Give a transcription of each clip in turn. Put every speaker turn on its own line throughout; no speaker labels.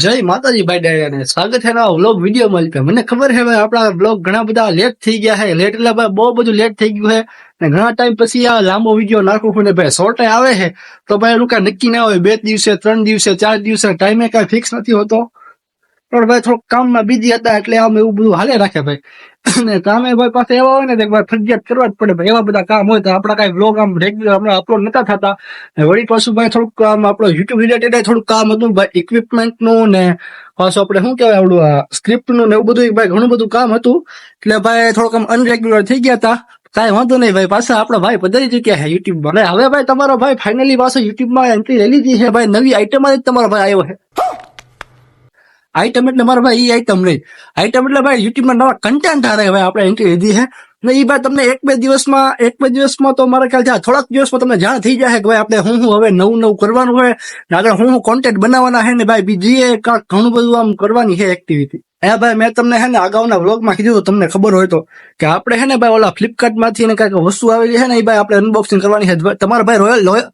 જય માતાજી ભાઈ ડાયરાને સ્વાગત છે નવા વ્લોગ વિડીયોમાં. મને ખબર છે ભાઈ આપણા વ્લોગ ઘણા બધા લેટ થઈ ગયા છે. લેટ એટલે ભાઈ બહુ બધું લેટ થઈ ગયું છે ને ઘણા ટાઈમ પછી આ લાંબો વિડીયો નાખું છું ને ભાઈ શોર્ટ આવે છે તો ભાઈ એનું કાંઈ નક્કી ના હોય. 2 દિવસે 3 દિવસે 4 દિવસે ટાઈમે કાંઈ ફિક્સ નથી હોતો. પણ ભાઈ થોડુંક કામમાં બીજી હતા એટલે આમ એવું બધું હાલે રાખે ભાઈ. અને કામે ભાઈ પાસે એવા હોય ને ભાઈ ફરજિયાત કરવા જ પડે ભાઈ. એવા બધા કામ હોય તો આપણા કાંઈ વ્લોગ આમ રેગ્યુલર હમણાં અપલોડ નતા થતા. વળી પાછું ભાઈ થોડુંક આમ આપણો યુટ્યુબ રિલેટેડ થોડુંક કામ હતું ભાઈ, ઇક્વિપમેન્ટનું ને પાછું આપણે શું કહેવાય આવડું સ્ક્રિપ્ટનું ને એવું બધું ભાઈ ઘણું બધું કામ હતું. એટલે ભાઈ થોડુંક આમ અનરેગ્યુલર થઈ ગયા હતા. કાંઈ વાંધો નહીં ભાઈ, પાછા આપણા ભાઈ પધારી ચૂક્યા છે યુટ્યુબમાં. હવે ભાઈ તમારો ભાઈ ફાઇનલી પાછો યુટ્યુબમાં એન્ટ્રી લઈ લીધી છે ભાઈ. નવી આઈટમ જ તમારો ભાઈ આવ્યો છે. આઈટમ એટલે મારા ભાઈ એ આઈટમ નહીં, આઈટમ એટલે ભાઈ યુટ્યુબમાં નવા કન્ટેન્ટ હારે ભાઈ આપણે એન્ટ્રી લીધી છે ને એ ભાઈ તમને એક બે દિવસમાં તો મારા ખ્યાલ થોડાક દિવસમાં તમને જાણ થઈ જાય કે ભાઈ આપણે હું હવે નવું કરવાનું હોય ને આગળ હું કોન્ટેન્ટ બનાવવાના છે ને ભાઈ બીજી ઘણું બધું આમ કરવાની છે એક્ટિવિટી. હા ભાઈ મેં તમને છે ને અગાઉના વ્લોગમાં કીધું તો તમને ખબર હોય તો કે આપણે છે ને ભાઈ ઓલા ફ્લિપકાર્ટ માંથી ને કઈક વસ્તુ આવેલી છે ને એ ભાઈ આપણે અનબોક્સિંગ કરવાની છે. તમારા ભાઈ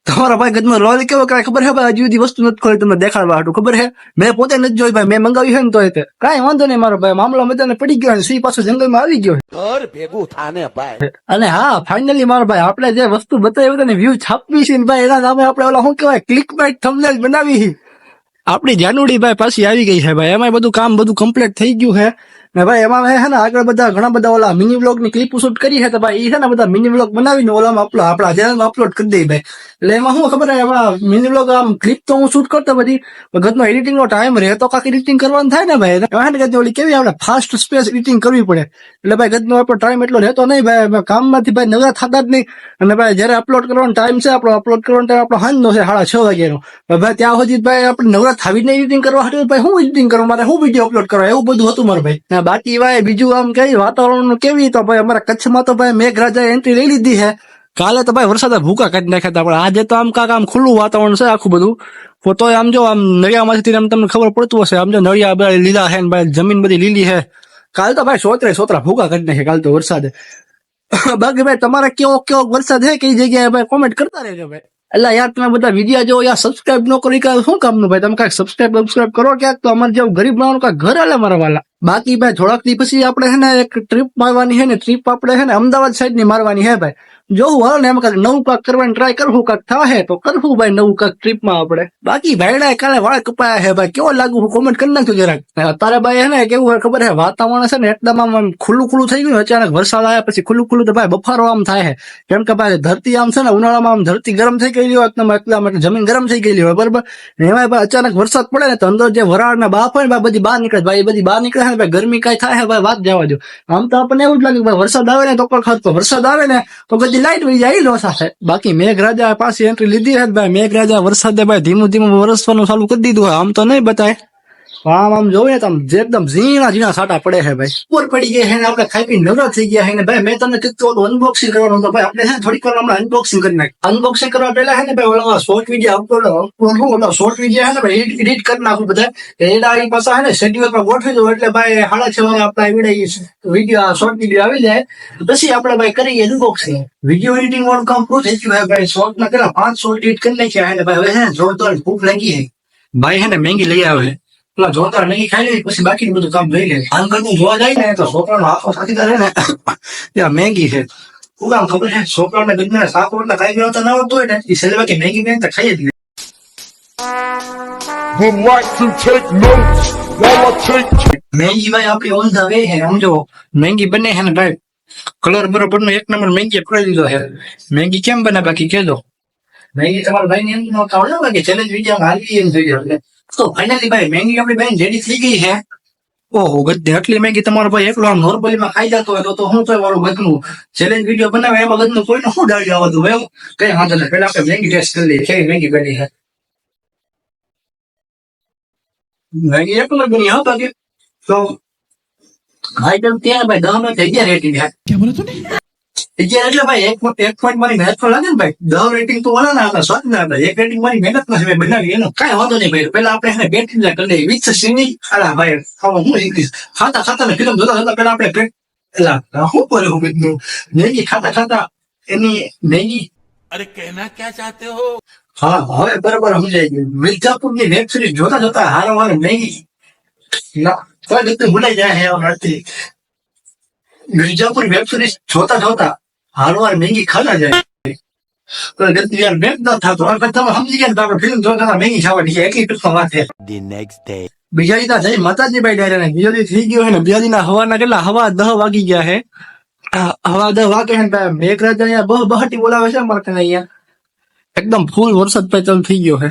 તમારા ભાઈ ગદમાં રોયલ કેવો કઈ ખબર છે ભાઈ? હજી સુધી વસ્તુ નથી ખોલી તમને દેખાડવા હાટું. ખબર છે મેં પોતે નથી જોઈ ભાઈ, મેં મંગાવી છે ને તો કાંઈ વાંધો નહીં મારો ભાઈ. મામલો બધાને પડી ગયો ને સી પાછો જંગલમાં આવી ગયો ઘર ભેગું થાને ભાઈ. અને હા ફાઇનલી મારો ભાઈ આપણે જે વસ્તુ બતાવી ને વ્યૂ છાપવી છે ને ભાઈ એના નામે આપણે ઓલા શું કહેવાય ક્લિક બાઇટ થંબનેલ બનાવી છે. આપણી જાનુડી ભાઈ પાછી આવી ગઈ છે ભાઈ. એમાં બધું કામ કમ્પ્લીટ થઈ ગયું છે ને ભાઈ. એમાં છે ને આગળ ઘણા બધા ઓલા મિની વ્લોગ ની ક્લિપ શૂટ કરી છે તો ભાઈ એ છે ને બધા મિની વ્લોગ બનાવીને ઓલામાં આપણા ચેનલમાં અપલોડ કરી દઈ ભાઈ. એટલે એમાં શું ખબર છે એમાં મિની વ્લોગ આમ ક્લિપ તો હું શૂટ કરતો બધી વખતનો એડિટિંગ નો ટાઈમ રહે તો કાંઈક એડિટિંગ કરવાનું થાય ને ભાઈ. એમાં ઓલી કેવી આપણે ફાસ્ટ સ્પેસ એડિટિંગ કરવી પડે એટલે ભાઈ ગતનો આપણો ટાઈમ એટલો રહેતો નહીં ભાઈ. કામમાંથી ભાઈ નવરા થતા જ નહીં. અને ભાઈ જયારે અપલોડ કરવાનો ટાઈમ છે આપણો અપલોડ કરવાનો ટાઈમ આપણો સાંજનો છે 6:30 વાગ્યાનો ભાઈ. ત્યાં સુધી ભાઈ આપણે નવરા થાવીને એડિટિંગ કરવા હતું ભાઈ. હું એડિટિંગ કરવા મારે હું વિડીયો અપલોડ કરવા એવું બધું હતું મારે ભાઈ. બાકી ભાઈ બીજું આમ કઈ વાતાવરણ કેવી તો ભાઈ અમારા કચ્છમાં તો ભાઈ મેઘરાજા એન્ટ્રી લઈ લીધી છે. કાલે તો ભાઈ વરસાદ ભૂકા કાઢી નાખ્યા હતા. પણ આજે તો આમ કાંક આમ ખુલ્લું વાતાવરણ છે આખું બધું. તો આમ જો આમ નળિયામાંથી આમ તમને ખબર પડતું હશે આમ જો નળિયા બધા લીલા છે ને ભાઈ જમીન બધી લીલી છે. કાલ તો ભાઈ સોતરા ભૂકા કાઢી નાખ્યા કાલ તો વરસાદે. બાકી ભાઈ તમારે કેવો વરસાદ છે કઈ જગ્યાએ ભાઈ કોમેન્ટ કરતા રહેજો ભાઈ. એટલે યાર તમે બધા વિડીયો જો યાર સબસ્ક્રાઇબ ન કરી કે શું કામનું ભાઈ? તમે કાંઈક સબસ્ક્રાઇબ કરો ક્યાંક તો અમારે જેવું ગરીબ માણસ કાંઈક ઘર હાલે મારા વાલા. બાકી ભાઈ થોડાક દી પછી આપણે છે ને એક ટ્રીપ મારવાની છે ને ટ્રીપ આપણે છે ને અમદાવાદ સાઈડ ની મારવાની છે ભાઈ. જોવું હાલ ને એમ કાંઈક નવું કાંઈક કરવાની ટ્રાય કરવું કાંઈક થાય તો કરવું ભાઈ નવું કાંઈક ટ્રીપમાં આપણે. બાકી ભાઈડા કાલે વાળ કપાયા છે ભાઈ, કેવો લાગુ હું કોમેન્ટ કરી નાખજો જરાક. અત્યારે ભાઈ છે ને કેવું હોય ખબર છે વાતાવરણ છે ને એકદમ આમ ખુલ્લું થઈ ગયું. અચાનક વરસાદ આવ્યા પછી ખુલ્લું તો ભાઈ બફારો આમ થાય છે. કેમ કે ભાઈ ધરતી આમ છે ને ઉનાળામાં આમ ધરતી ગરમ થઈ ગયેલી હોય એકદમ જમીન ગરમ થઈ ગયેલી હોય બરાબર. એમાં ભાઈ અચાનક વરસાદ પડે ને તો અંદર જે વરાળ ના બાફ હોય ને ભાઈ બધી બહાર નીકળે ભાઈ. બધી બહાર નીકળે ને ભાઈ ગરમી કઈ થાય ભાઈ વાત જવા દો. આમ તો આપણને એવું જ લાગે ભાઈ વરસાદ આવે ને તો ખર્ચો, વરસાદ આવે ને તો બધી લાઈટ વહી જાય લો સાથે. બાકી મેઘરાજા પાસે એન્ટ્રી લીધી છે ભાઈ. મેઘરાજા વરસાદે ભાઈ ધીમું વરસવાનું ચાલુ કરી દીધું હોય. આમ તો નહીં બતાય આમ જોઈએ તો એકદમ ઝીણા સાટા પડે છે ભાઈ. ઉપર પડી ગયા છે ને આપણે ખાઈ પી નવરા થઈ ગયા છે ને ભાઈ. મેં તમને કીધું અનબોક્સિંગ કરવાનું તો ભાઈ આપણે છે થોડીક વાર હમણાં અનબોક્સિંગ કરી નાખ. અનબોક્સિંગ કરવા પહેલા છે ને ભાઈ ઓલા શોર્ટ વિડીયો શોર્ટ વિડીયો છે ને ભાઈ એડિટ કરી નાખું બધા. એના પાછા છે ને શેડ્યુલ પર ગોઠવી દો એટલે ભાઈ 6:30 વાગે આપણા વિડીયો શોર્ટ વિડીયો આવી જાય પછી આપણે ભાઈ કરીએ અનબોક્સિંગ. વિડીયો એડિટિંગ વાળું કામ પૂરું થઈ ગયું ભાઈ. શોર્ટ ના પેલા 5 શોર્ટ એડિટ કરી નાખ્યા છે ભાઈ. હવે છે ને જોરદાર ભૂખ લાગી છે ભાઈ. છે ને મેંગી લઈ આવે જોરદાર નહીં ખાઈ લે પછી બાકી બધું કામ લઈ લે. આમ કરતું જોવા જાય ને તો છોકરાનો હાથો સાથીદાર છે ને ત્યાં મેગી છે. શું કામ ખબર છે છોકરાઓને ગજને શાક રોટલા ખાઈ ગયો તો ના આવતું હોય ને એ સેલવા કે મેગી મેં તો ખાઈ જ લે. મેગી ભાઈ આપડી ઓન ધ વે છે સમજો. મેગી બને છે ને ભાઈ કલર બરોબર નો 1 નંબર મેગી કરી દીધો છે. મેગી કેમ બને બાકી કેજો. મેગી તમારા ભાઈ ને એમ ન આવડે બાકી ચેલેન્જ વિડીયો હાલવી એમ થઈ ગયો. તો ફાઇનલી ભાઈ મેગી આપણી બેન રેડી થઈ ગઈ છે. ઓહો ગદ્દે આટલી મેગી તમારો ભાઈ એકલો આમ નોર્મલી માં ખાઈ જતો હોય તો હું તો વાળું ગદનું ચેલેન્જ વિડીયો બનાવે એમાં ગદનું કોઈને શું ડાળી આવતું હોય કઈ વાંધો નહીં. પેલા આપણે મેગી ટેસ્ટ કરી લઈએ કેવી મેગી બની છે. મેગી એક નંબર બની હા બાકી તો આઈટમ ત્યાં ભાઈ 10 મિનિટ થઈ ગયા રેટિંગ છે. ક્યાં બોલો તું એટલે ભાઈ એક પોઈન્ટ મારી મહેનત તો લાગે ને ભાઈ. 10 રેટિંગ તો ઓલા ના હતા સ્વાદ ના હતા. 1 રેટિંગ મારી મહેનત નથી બનાવી એનો કઈ વાંધો નહીં ભાઈ. પેલા આપણે બેટરી ના કરી લઈએ વિથ સિંગી. અલા ભાઈ ખાવા હું શીખીશ ખાતા ને ફિલ્મ જોતા પેલા આપણે એલા હું બોલે હું બીજું મેગી ખાતા એની મેગી. અરે કહેના ક્યાં ચાહતે હો હા હવે બરાબર સમજાઈ ગયું. મિર્ઝાપુરની વેબ સિરીઝ જોતા જોતા હારવાર નહીં ના કોઈ રીતે ભૂલાઈ જાય હે એવા નથી. મિર્ઝાપુર વેબ સિરીઝ જોતા જોતા હારવાર મેગી ખાના જાય. કોઈ ગતિ યાર મેં ન થતો. હવે તમે સમજી ગયા ને તો આપણે ફિલ્મ જોતા મેગી ખાવાની છે એટલી ટૂંકમાં વાત છે.
The next day.
બીજા દી જય માતાજી ભાઈ ડાયરા બીજા દી થઈ ગયો હે ને. બીજા દીના હવાના કેટલા હવા 10 વાગી ગયા હે. હવા 10 વાગે હે ને મેઘરાજ અહીંયા બહટી બોલાવે છે અમારે ત્યાં અહીંયા એકદમ ફૂલ વરસાદ ભાઈ ચાલુ થઈ ગયો છે.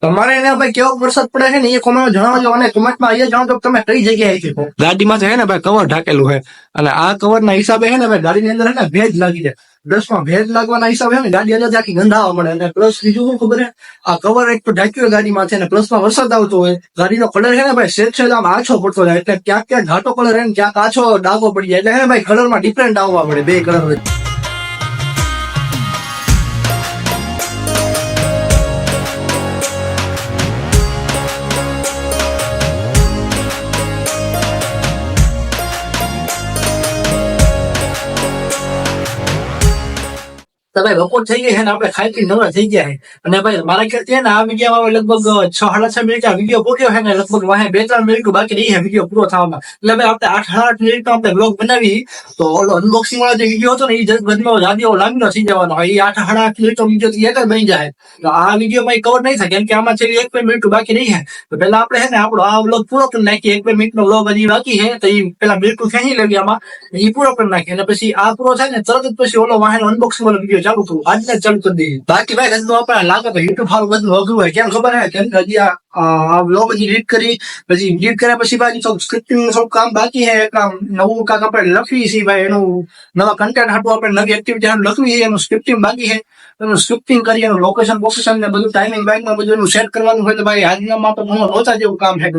તમારે એને ભાઈ કેવો વરસાદ પડે છે ને એ કોમેન્ટ જણાવજો અને કોમેન્ટમાં અહીંયા જણાવજો કે તમે કઈ જગ્યાએ છો. ગાડીમાં છે ને ભાઈ કવર ઢાકેલું છે અને આ કવર ના હિસાબે છે ને ભાઈ ગાડીની અંદર છે ને ભેજ લાગી જાય. દસમાં ભેજ લાગવાના હિસાબે છે ને ગાડી અંદર આખી ગંધાવા મળે અને પ્લસ બીજું શું ખબર છે આ કવર એક તો ઢાંક્યું ગાડીમાં છે ને પ્લસમાં વરસાદ આવતો હોય ગાડીનો કલર છે ને ભાઈ સેજ આમ આછો પડતો જાય એટલે ક્યાંક ક્યાંક ઘાટો કલર છે ને ક્યાંક આછો ડાઘો પડી જાય એટલે છે ને ભાઈ કલરમાં ડિફરન્ટ આવવા મળે બે કલર. તો ભાઈ બપોર થઈ ગઈ છે ને આપણે ખાઈ પી નવરા થઈ ગયા છે અને ભાઈ મારા ખ્યાલથી છે ને આ વિડીયોમાં લગભગ 6-6.5 મિનિટ આ વિડીયો પૂર્યો છે ને લગભગ વાહે 2-3 મિનિટ બાકી રહી છે વિડીયો પૂરો થવામાં. એટલે ભાઈ આપણે 8-8 મિનિટનો આપણે બ્લોગ બનાવી તો ઓલો અનબોક્સિંગ વાળો જે વિડીયો હતો ને એ ગદમાં જાદીઓ લાંબીનો થઈ જવાનો એ 8-8.5 મિનિટનો વિડીયો એક જ બની જાય. તો આ વિડીયોમાં કવર નહીં થાય કેમ કે આમાં છેલ્લી 1-2 મિનિટ બાકી રહી છે. તો પેલા આપણે છે ને આપણો આ બ્લોગ પૂરો કરી નાખીએ. 1-2 મિનિટનો બ્લોગ હજી બાકી છે તો એ પેલા બિલકુલ ખેંચી લેવી આમાં એ પૂરો કરી નાખીએ અને પછી આ પૂરો થાય ને તરત જ પછી ઓલો વાહન અનબોક્સિંગ વાળો વિડીયો ચાલુ કરું આજને ચાલુ કરી દઈએ. બાકી ભાઈ ગંદુ આપણે લાગે તો યુટ્યુબ હારું બધું અઘરું હોય કેમ ખબર હે કેમ કે હજી આ બ્લોગ હજી એડિટ કરી પછી એડિટ કર્યા પછી ભાઈ થોડું સ્ક્રિપ્ટિંગ નું થોડું કામ બાકી છે. કામ નવું કામ આપણે લખવી છે ભાઈ એનું નવા કન્ટેન્ટ હાટું આપણે નવી એક્ટિવિટી લખવી છે એનું સ્ક્રિપ્ટિંગ બાકી છે. એનું સ્ક્રિપ્ટિંગ કરી એનું લોકેશન બોકેશન ને બધું ટાઈમિંગ બાઈકમાં બધું એનું સેટ કરવાનું હોય તો ભાઈ આજનામાં તો ઘણું લોચા જેવું કામ છે.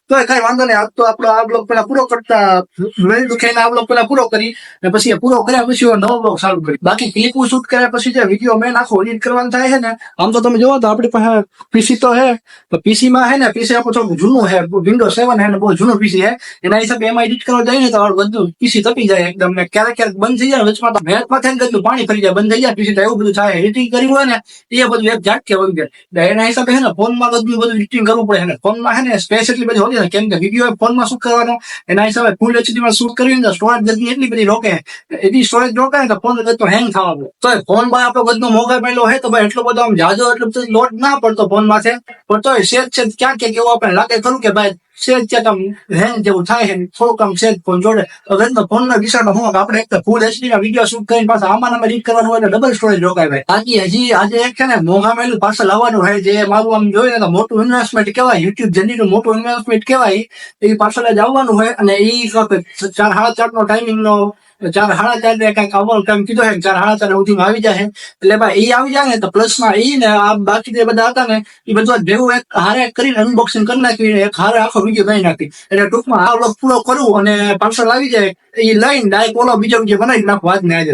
તો કઈ વાંધો નહીં આજ તો આપણો આ બ્લોગ પેલા પૂરો કરતા વેલ દુખાઈને આ બ્લોગ પેલા પૂરો કરી અને પછી પૂરો કર્યા પછી નવો બ્લોગ ચાલુ કરી. બાકી ક્લિપો શૂટ કર્યા પછી જે વિડીયો મેં આખો એડિટ કરવાનું થાય છે ને આમ તો તમે જોવો તો આપણી પાસે પીસી તો છે તો પીસી માં છે ને પીસી આપણું થોડું જૂનું છે વિન્ડોઝ 7 છે ને બહુ જૂનું પીસી છે એના હિસાબે એમાં એડિટ કરવા જાય ને તો બધું પીસી તપી જાય એકદમ ને ક્યારેક ક્યારેક બંધ થઈ જાય વચમાં તો મેચમાં થઈને બધું પાણી ફરી જાય બંધ થઈ જાય પીસી તો એવું બધું થાય. એડિટિંગ કર્યું હોય ને એ બધું એક ઝાટકે વળી જાય એના હિસાબે છે ને ફોનમાં બધું એડિટિંગ કરવું પડે છે. ફોનમાં છે ને સ્પેસ એટલી બધી હોતી ને કેમ કે વિડીયો ફોનમાં શૂટ કરવાનો એના હિસાબે ફૂલ એચડી માં શૂટ કરવી ને સ્ટોરેજ ગતિ એટલી બધી રોકે એટલી સ્ટોરેજ રોકે ને તો ફોન ગતો હેંગ થવા પડે. તો ફોન ભાઈ આપણો બધો મોબાઈલ મેળો હોય તો ભાઈ એટલો બધો આમ જાજો એટલો બધો લોડ ના પડતો ફોન માંથી પણ તો સેજ છે ક્યાં ક્યાંક એવું આપણે લાગે ખરું કે ભાઈ સેજ છે આમ હેંગ જેવું થાય છે થોડુંક આમ સેજ ફોન જોડે તો ફોન ના વિચારતો હું આપણે એક તો ફૂલ એચડી ના વિડીયો શૂટ કરીને પાછા આમાં એડિટ કરવાનું હોય એટલે ડબલ સ્ટોરેજ રોકાય ભાઈ. બાકી હજી આજે એક છે ને મોંઘા મેલું પાછળ લાવવાનું હોય જે મારું આમ જોઈએ ને તો મોટું ઇન્વેસ્ટમેન્ટ કહેવાય યુટ્યુબ જર્નીનું મોટું ઇન્વેસ્ટમેન્ટ કહેવાય એ પાછળ જ આવવાનું હોય અને એ 4-4:30 નો ટાઈમિંગ નો 4:30 કઈક આવવાનું ટાઈમ કીધો છે 4:30 સુધી આવી જાય એટલે ભાઈ એ આવી જાય ને તો પ્લસ માં એ ને આ બાકી જે બધા હતા ને એ બધું ભેગું એક હારે કરીને અનબોક્સિંગ કરી નાખી એક હારે આખો વિડીયો બનાવી નાખી એટલે ટૂંકમાં આ બ્લોગ પૂરો કરું અને પાર્સલ આવી જાય એ લઈને ડાયરેક્ટ ઓલો બીજો વિડીયો બનાવી નાખો આજને આજે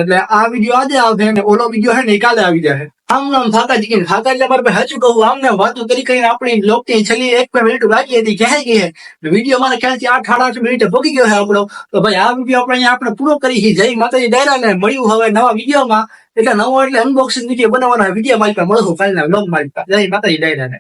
એટલે આ વિડીયો આજે આવશે ને ઓલો વિડીયો છે ને એ કાલે આવી જાય. આમ થાકા જીકીને થાકા એટલે મારે સાચું કહું આમને વાતો કરી કરીને આપણી લોકની છેલ્લી 1-2 મિનિટ બાકી હતી ક્યાંય ગઈ છે વિડીયો મારે ખ્યાલથી 8-8 મિનિટે ભોગી ગયો છે આપણો. તો ભાઈ આ વિડીયો આપણે પૂરો કરી જય માતાજી ડાયરા ને મળ્યું હવે નવા વિડીયોમાં એટલે નવો એટલે અનબોક્સિંગ વિડીયો બનાવવાના વિડીયો મારી પાસે મળશું કાલના બ્લોગ મારી પાસે જય માતાજી ડાયરા ને.